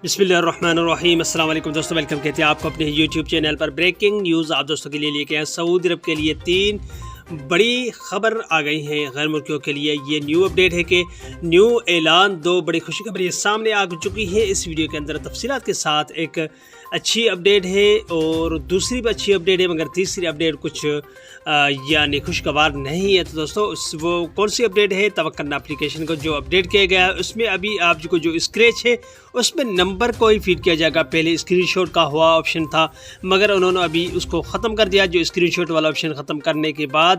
बिस्मिल्लाहिर्रहमानिर्रहीम। अस्सलाम वालेकुम दोस्तों, वेलकम कहते हैं आपको अपने यूट्यूब चैनल पर। ब्रेकिंग न्यूज़ आप दोस्तों के लिए लेके आए। सऊदी अरब के लिए 3 बड़ी खबर आ गई हैं गैर मुल्कियों के लिए। ये न्यू अपडेट है कि न्यू ऐलान, 2 बड़ी खुशखबरी सामने आ चुकी है। इस वीडियो के अंदर तफसीलात के साथ एक अच्छी अपडेट है और दूसरी भी अच्छी अपडेट है, मगर तीसरी अपडेट कुछ यानी खुशगवार नहीं है। तो दोस्तों वो कौन सी अपडेट है? तवक्कल एप्लीकेशन को जो अपडेट किया गया है उसमें अभी आपको जो स्क्रैच है उसमें नंबर को ही फीड किया जाएगा। पहले स्क्रीनशॉट का हुआ ऑप्शन था, मगर उन्होंने अभी उसको ख़त्म कर दिया। जो स्क्रीनशॉट वाला ऑप्शन ख़त्म करने के बाद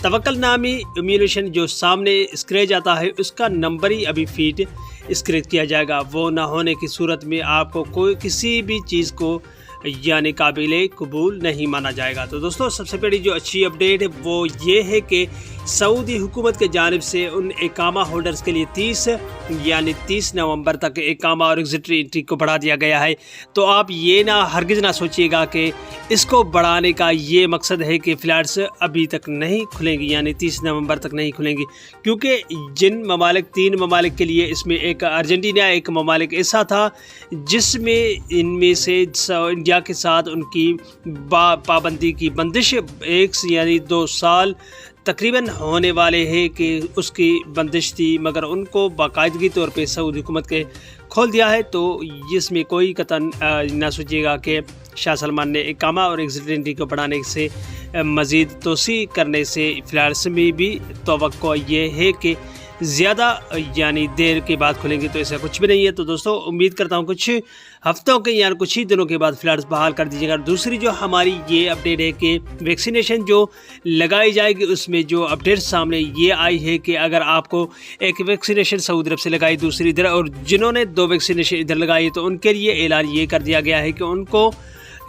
तवक्कल नामी इम्यूलेशन जो सामने स्क्रैच आता है उसका नंबर ही अभी फीड स्क्रैच किया जाएगा। वो ना होने की सूरत में आपको कोई किसी भी चीज़ को यानी काबिल कबूल नहीं माना जाएगा। तो दोस्तों सबसे बड़ी जो अच्छी अपडेट है वो ये है कि सऊदी हुकूमत के जानिब से उन इकामा होल्डर्स के लिए 30 नवंबर तक इकामा और एग्जिटरी एंट्री को बढ़ा दिया गया है। तो आप ये हरगिज़ ना सोचिएगा कि इसको बढ़ाने का ये मकसद है कि फ़्लैट्स अभी तक नहीं खुलेंगी, यानी 30 नवंबर तक नहीं खुलेंगी, क्योंकि जिन ममालिक 3 ममालिक के लिए, इसमें एक अर्जेंटीना, एक ममालिक ऐसा था जिसमें इनमें से इंडिया के साथ उनकी पाबंदी की बंदिश यानी 2 साल तकरीबन होने वाले हैं कि उसकी बंदिश थी, मगर उनको बाकायदगी तौर पे सऊदी हुकूमत के खोल दिया है। तो इसमें कोई कतन ना सोचिएगा कि शाह सलमान ने इकामा और एग्जिट एंट्री को बढ़ाने से मज़ीद तोसी करने से फ्लैट्स में भी तवक्को ये है कि ज़्यादा यानी देर के बाद खुलेंगे, तो ऐसा कुछ भी नहीं है। तो दोस्तों उम्मीद करता हूँ कुछ हफ्तों के यानी कुछ ही दिनों के बाद फ्लैट्स बहाल कर दीजिएगा। दूसरी जो हमारी ये अपडेट है कि वैक्सीनेशन जो लगाई जाएगी उसमें जो अपडेट सामने ये आई है कि अगर आपको एक वैक्सीनेशन सऊदी अरब से लगाई, दूसरी इधर, और जिन्होंने 2 वैक्सीनेशन इधर लगाई तो उनके लिए ऐलान ये कर दिया गया है कि उनको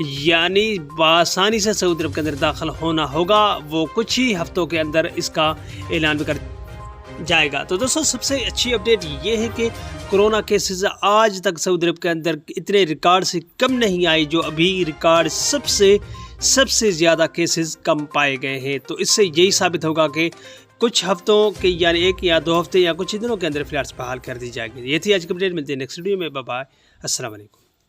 यानी बआसानी से सऊदी अरब के अंदर दाखिल होना होगा। वो कुछ ही हफ्तों के अंदर इसका ऐलान भी कर जाएगा। तो दोस्तों सबसे अच्छी अपडेट ये है कि कोरोना केसेस आज तक सऊदी अरब के अंदर इतने रिकॉर्ड से कम नहीं आए जो अभी रिकॉर्ड सबसे ज़्यादा केसेस कम पाए गए हैं। तो इससे यही साबित होगा कि कुछ हफ्तों के यानी 1 या 2 हफ्ते या कुछ ही दिनों के अंदर फ्लैट्स बहाल कर दी जाएगी। ये थी आज की अपडेट। मिलते हैं नेक्स्ट वीडियो में। बाय बाय, अस्सलाम वालेकुम।